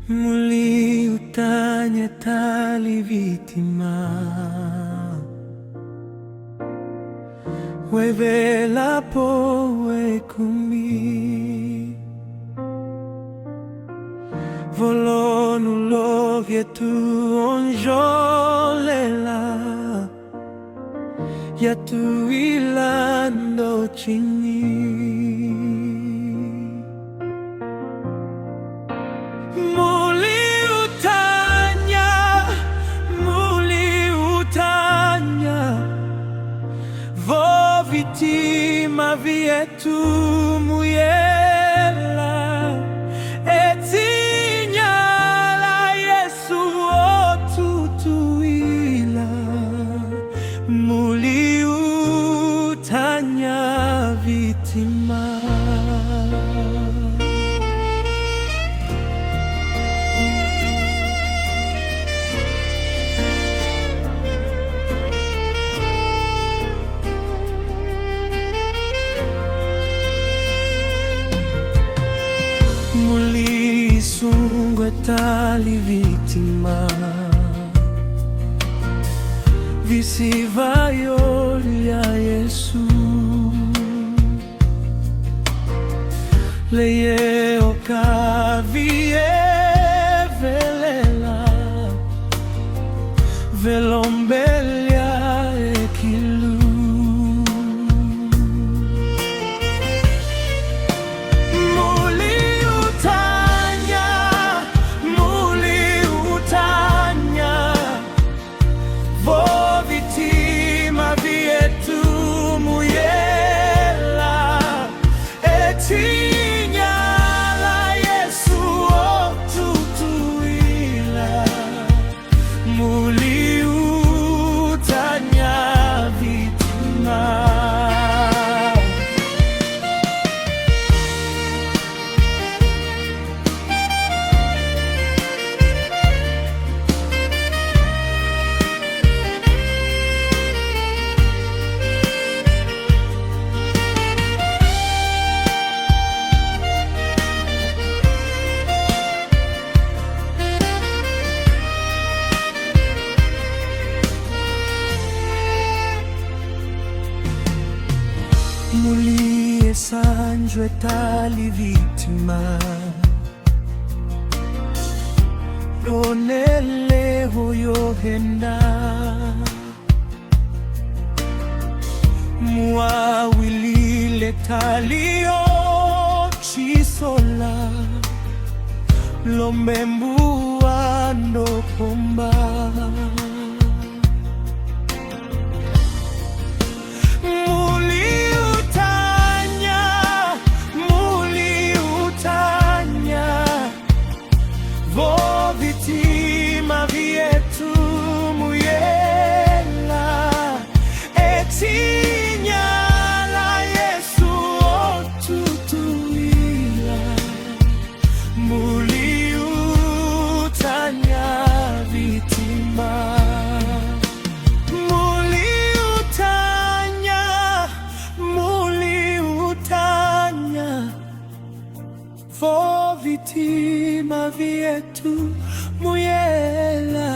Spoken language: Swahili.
Muliutanya tali vitima, wevela poe kumi, volonu lovie tu onjolela, ya tu ilando chini. Vitima vietu muyela etinyala Yesu otutuila muliutanya vitima. Mulisungwe tali vitima, visivayo ya Yesu, leye okavie velela velombelia ekilu. Muliesanjwe tali vitima, ronele hoyo henda, muawilile talio chisola, lombembua ndo pomba. Vitima vietu muyela etinyala Yesu otutuila muliutanya vitima. Muliutanya vo vitima vietu muyela